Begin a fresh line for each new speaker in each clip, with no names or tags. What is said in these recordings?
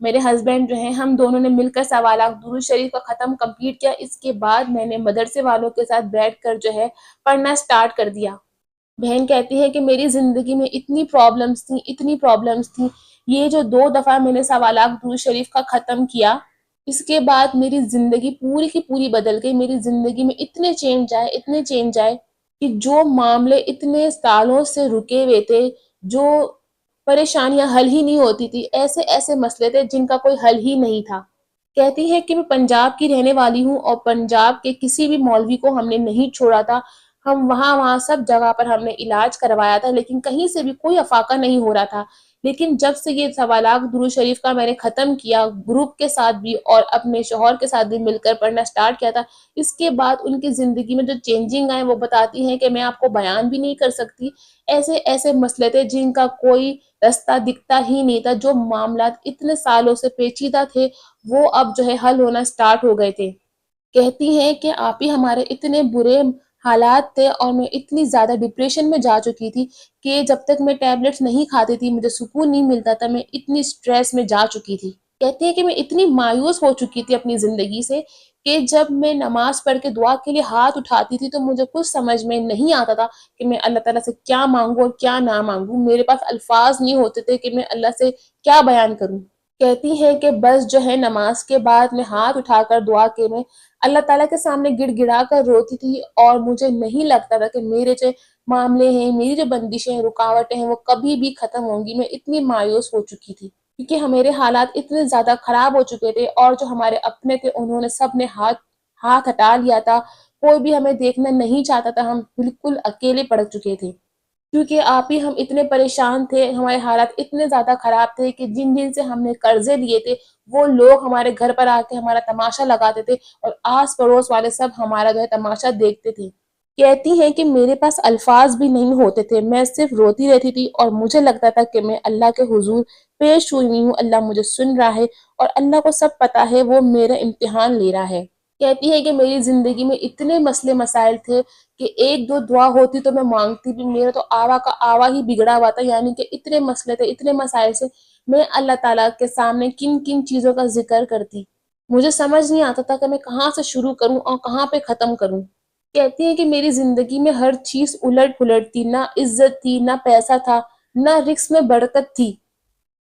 میرے ہسبینڈ جو ہیں ہم دونوں نے مل کر سوالات درود شریف کا ختم کمپلیٹ کیا. اس کے بعد میں نے مدرسے والوں کے ساتھ بیٹھ کر جو ہے پڑھنا سٹارٹ کر دیا. بہن کہتی ہے کہ میری زندگی میں اتنی پرابلمس تھیں. یہ جو 2 دفعہ میں نے سوالات درود شریف کا ختم کیا، اس کے بعد میری زندگی پوری کی پوری بدل گئی. میری زندگی میں اتنے چینج آئے کہ جو معاملے اتنے سالوں سے رکے ہوئے تھے، جو پریشانیاں حل ہی نہیں ہوتی تھی، ایسے ایسے مسئلے تھے جن کا کوئی حل ہی نہیں تھا. کہتی ہے کہ میں پنجاب کی رہنے والی ہوں اور پنجاب کے کسی بھی مولوی کو ہم نے نہیں چھوڑا تھا. ہم وہاں سب جگہ پر ہم نے علاج کروایا تھا، لیکن کہیں سے بھی کوئی افاقہ نہیں ہو رہا تھا. لیکن جب سے یہ سوالات درود شریف کا میں نے ختم کیا، گروپ کے ساتھ بھی اور اپنے شوہر کے ساتھ بھی مل کر پڑھنا سٹارٹ کیا تھا، اس کے بعد ان کی زندگی میں جو چینجنگ آئے وہ بتاتی ہیں کہ میں آپ کو بیان بھی نہیں کر سکتی. ایسے ایسے مسئلے تھے جن کا کوئی رستہ دکھتا ہی نہیں تھا. جو معاملات اتنے سالوں سے پیچیدہ تھے وہ اب جو ہے حل ہونا سٹارٹ ہو گئے تھے. کہتی ہیں کہ آپ ہی ہمارے اتنے برے حالات تھے اور میں اتنی زیادہ ڈپریشن میں جا چکی تھی کہ جب تک میں ٹیبلٹس نہیں کھاتی تھی مجھے سکون نہیں ملتا تھا. میں اتنی سٹریس میں جا چکی تھی. کہتی ہیں کہ میں اتنی مایوس ہو چکی تھی اپنی زندگی سے کہ جب میں نماز پڑھ کے دعا کے لیے ہاتھ اٹھاتی تھی تو مجھے کچھ سمجھ میں نہیں آتا تھا کہ میں اللہ تعالیٰ سے کیا مانگوں اور کیا نہ مانگوں. میرے پاس الفاظ نہیں ہوتے تھے کہ میں اللہ سے کیا بیان کروں. کہتی ہے کہ بس جو ہے نماز کے بعد میں ہاتھ اٹھا کر دعا کے میں اللہ تعالیٰ کے سامنے گڑ گڑا کر روتی تھی اور مجھے نہیں لگتا تھا کہ میرے جو معاملے ہیں، میری جو بندشیں ہیں، رکاوٹیں ہیں، وہ کبھی بھی ختم ہوں گی. میں اتنی مایوس ہو چکی تھی کیونکہ میرے حالات اتنے زیادہ خراب ہو چکے تھے اور جو ہمارے اپنے تھے انہوں نے سب نے ہاتھ ہٹا لیا تھا. کوئی بھی ہمیں دیکھنا نہیں چاہتا تھا. ہم بالکل اکیلے پڑ چکے تھے کیونکہ آپ ہی ہم اتنے پریشان تھے. ہمارے حالات اتنے زیادہ خراب تھے کہ جن سے ہم نے قرضے لیے تھے وہ لوگ ہمارے گھر پر آ کے ہمارا تماشا لگاتے تھے اور آس پڑوس والے سب ہمارا جو ہے تماشا دیکھتے تھے. کہتی ہیں کہ میرے پاس الفاظ بھی نہیں ہوتے تھے. میں صرف روتی رہتی تھی اور مجھے لگتا تھا کہ میں اللہ کے حضور پیش ہوئی ہوں، اللہ مجھے سن رہا ہے اور اللہ کو سب پتا ہے وہ میرا امتحان لے رہا ہے. کہتی ہے کہ میری زندگی میں اتنے مسئلے مسائل تھے کہ ایک دو دعا ہوتی تو میں مانگتی بھی، میرا تو آوا کا آوا ہی بگڑا ہوا تھا. یعنی کہ اتنے مسئلے تھے، اتنے مسائل سے میں اللہ تعالیٰ کے سامنے کن کن چیزوں کا ذکر کرتی. مجھے سمجھ نہیں آتا تھا کہ میں کہاں سے شروع کروں اور کہاں پہ ختم کروں. کہتی ہیں کہ میری زندگی میں ہر چیز الٹ پلٹ تھی. نہ عزت تھی، نہ پیسہ تھا، نہ رزق میں برکت تھی،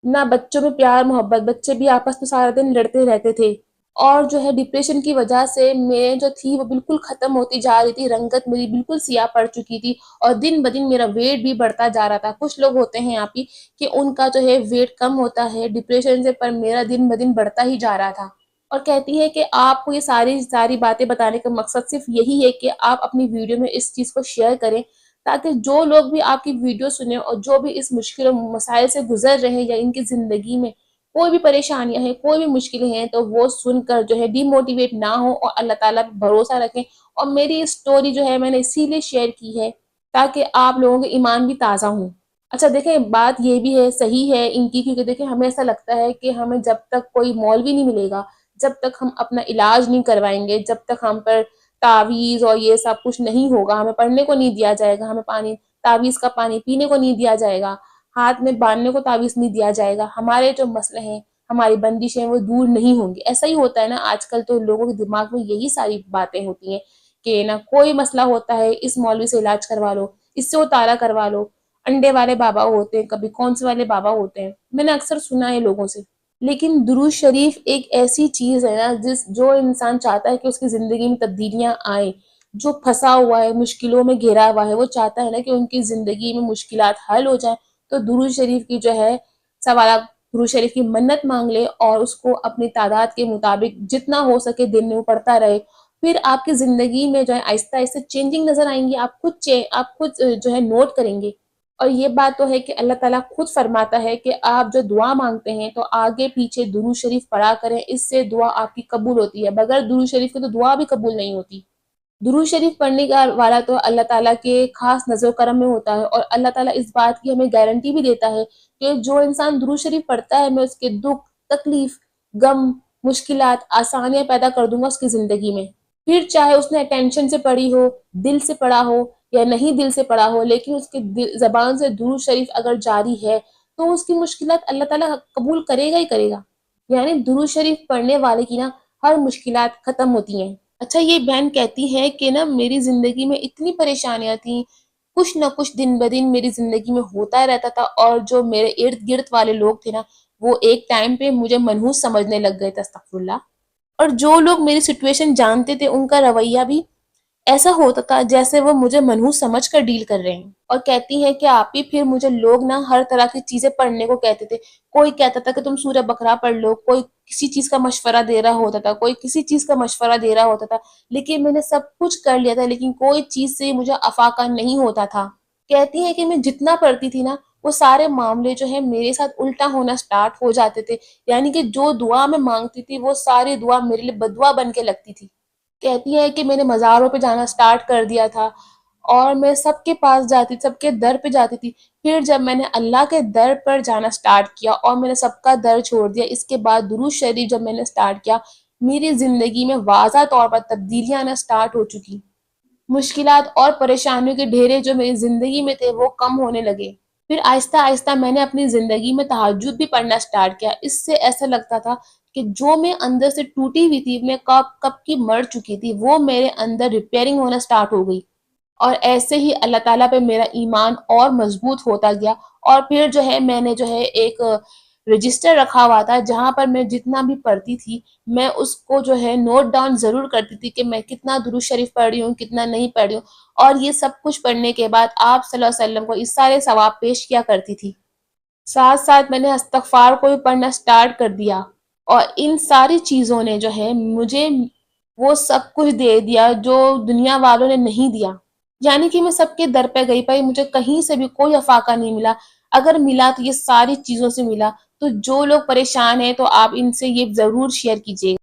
نہ بچوں میں پیار محبت. بچے بھی آپس میں سارا دن لڑتے رہتے تھے اور جو ہے ڈپریشن کی وجہ سے میں جو تھی وہ بالکل ختم ہوتی جا رہی تھی. رنگت میری بالکل سیاہ پڑ چکی تھی اور دن بدن میرا ویٹ بھی بڑھتا جا رہا تھا. کچھ لوگ ہوتے ہیں آپ ہی کہ ان کا جو ہے ویٹ کم ہوتا ہے ڈپریشن سے، پر میرا دن بدن بڑھتا ہی جا رہا تھا. اور کہتی ہے کہ آپ کو یہ ساری باتیں بتانے کا مقصد صرف یہی ہے کہ آپ اپنی ویڈیو میں اس چیز کو شیئر کریں تاکہ جو لوگ بھی آپ کی ویڈیو سنیں اور جو بھی اس مشکل مسائل سے گزر رہے ہیں یا ان کی زندگی میں کوئی بھی پریشانیاں ہیں، کوئی بھی مشکلیں ہیں، تو وہ سن کر جو ہے ڈی موٹیویٹ نہ ہو اور اللہ تعالیٰ پہ بھروسہ رکھیں. اور میری اسٹوری جو ہے میں نے اسی لیے شیئر کی ہے تاکہ آپ لوگوں کے ایمان بھی تازہ ہوں. اچھا دیکھیں، بات یہ بھی ہے، صحیح ہے ان کی، کیونکہ دیکھیں ہمیں ایسا لگتا ہے کہ ہمیں جب تک کوئی مولوی نہیں ملے گا، جب تک ہم اپنا علاج نہیں کروائیں گے، جب تک ہم پر تعویذ اور یہ سب کچھ نہیں ہوگا، ہمیں پڑھنے کو نہیں دیا جائے گا، ہمیں تعویذ کا پانی پینے کو نہیں دیا جائے گا، ہاتھ میں باندھنے کو تعویذ نہیں دیا جائے گا، ہمارے جو مسئلے ہیں، ہماری بندشیں وہ دور نہیں ہوں گی. ایسا ہی ہوتا ہے نا آج کل، تو لوگوں کے دماغ میں یہی ساری باتیں ہوتی ہیں کہ نا کوئی مسئلہ ہوتا ہے اس مولوی سے علاج کروا لو، اس سے اتارا کروا لو. انڈے والے بابا ہوتے ہیں، کبھی کون سے والے بابا ہوتے ہیں، میں نے اکثر سنا ہے لوگوں سے. لیکن درود شریف ایک ایسی چیز ہے نا جو انسان چاہتا ہے کہ اس کی زندگی میں تبدیلیاں آئیں، جو پھنسا ہوا ہے، مشکلوں میں گھرا ہوا ہے، وہ چاہتا ہے نا کہ ان کی زندگی میں مشکلات حل ہو جائیں. تو درود شریف کی جو ہے سوالات درود شریف کی منت مانگ لے اور اس کو اپنی تعداد کے مطابق جتنا ہو سکے دن میں پڑھتا رہے. پھر آپ کی زندگی میں جو ہے آہستہ آہستہ چینجنگ نظر آئیں گی. آپ خود جو ہے نوٹ کریں گے. اور یہ بات تو ہے کہ اللہ تعالیٰ خود فرماتا ہے کہ آپ جو دعا مانگتے ہیں تو آگے پیچھے درود شریف پڑھا کریں، اس سے دعا آپ کی قبول ہوتی ہے. بغیر درود شریف کے تو دعا بھی قبول نہیں ہوتی. درود شریف پڑھنے کا والا تو اللہ تعالیٰ کے خاص نظر و کرم میں ہوتا ہے، اور اللہ تعالیٰ اس بات کی ہمیں گارنٹی بھی دیتا ہے کہ جو انسان درود شریف پڑھتا ہے میں اس کے دکھ، تکلیف، غم، مشکلات، آسانیاں پیدا کر دوں گا اس کی زندگی میں. پھر چاہے اس نے ٹینشن سے پڑھی ہو، دل سے پڑھا ہو یا نہیں دل سے پڑھا ہو، لیکن اس کے زبان سے درود شریف اگر جاری ہے تو اس کی مشکلات اللہ تعالیٰ قبول کرے گا ہی کرے گا. یعنی درود شریف پڑھنے والے کی نا ہر مشکلات ختم ہوتی ہیں۔ اچھا یہ بہن کہتی ہے کہ نا میری زندگی میں اتنی پریشانیاں تھیں، کچھ نہ کچھ دن بدن میری زندگی میں ہوتا رہتا تھا، اور جو میرے ارد گرد والے لوگ تھے نا وہ ایک ٹائم پہ مجھے منحوس سمجھنے لگ گئے تھے، استغفر اللہ۔ اور جو لوگ میری سچویشن جانتے تھے ان کا رویہ بھی ایسا ہوتا تھا جیسے وہ مجھے منحوس سمجھ کر ڈیل کر رہے ہیں۔ اور کہتی ہیں کہ آپ ہی پھر مجھے لوگ نا ہر طرح کی چیزیں پڑھنے کو کہتے تھے، کوئی کہتا تھا کہ تم سورہ بقرہ پڑھ لو، کوئی کسی چیز کا مشورہ دے رہا ہوتا تھا، کوئی کسی چیز کا مشورہ دے رہا ہوتا تھا، لیکن میں نے سب کچھ کر لیا تھا لیکن کوئی چیز سے مجھے افاقہ نہیں ہوتا تھا۔ کہتی ہیں کہ میں جتنا پڑھتی تھی نا وہ سارے معاملے جو ہے میرے ساتھ الٹا ہونا سٹارٹ ہو جاتے تھے، یعنی کہ جو دعا میں مانگتی تھی وہ ساری دعا میرے لیے بدعا بن کے لگتی تھی۔ کہتی ہے کہ میں نے مزاروں پہ جانا سٹارٹ کر دیا تھا، اور میں سب کے پاس جاتی، سب کے در پہ جاتی تھی۔ پھر جب میں نے اللہ کے در پر جانا سٹارٹ کیا اور میں نے سب کا در چھوڑ دیا، اس کے بعد درود شریف جب میں نے سٹارٹ کیا، میری زندگی میں واضح طور پر تبدیلیاں آنا سٹارٹ ہو چکی۔ مشکلات اور پریشانیوں کے ڈھیرے جو میری زندگی میں تھے وہ کم ہونے لگے۔ پھر آہستہ آہستہ میں نے اپنی زندگی میں تہجد بھی پڑھنا سٹارٹ کیا۔ اس سے ایسا لگتا تھا کہ جو میں اندر سے ٹوٹی ہوئی تھی، میں کب کب کی مر چکی تھی، وہ میرے اندر ریپیئرنگ ہونا سٹارٹ ہو گئی۔ اور ایسے ہی اللہ تعالیٰ پہ میرا ایمان اور مضبوط ہوتا گیا۔ اور پھر جو ہے میں نے جو ہے ایک رجسٹر رکھا ہوا تھا جہاں پر میں جتنا بھی پڑھتی تھی میں اس کو جو ہے نوٹ ڈاؤن ضرور کرتی تھی کہ میں کتنا درود شریف پڑھ رہی ہوں، کتنا نہیں پڑھ رہی ہوں۔ اور یہ سب کچھ پڑھنے کے بعد آپ صلی اللہ علیہ وسلم کو اس سارے ثواب پیش کیا کرتی تھی۔ ساتھ ساتھ میں نے استغفار کو بھی پڑھنا سٹارٹ کر دیا، اور ان ساری چیزوں نے جو ہے مجھے وہ سب کچھ دے دیا جو دنیا والوں نے نہیں دیا۔ یعنی کہ میں سب کے در پہ گئی پائی، مجھے کہیں سے بھی کوئی افاقہ نہیں ملا، اگر ملا تو یہ ساری چیزوں سے ملا۔ تو جو لوگ پریشان ہیں تو آپ ان سے یہ ضرور شیئر کیجیے۔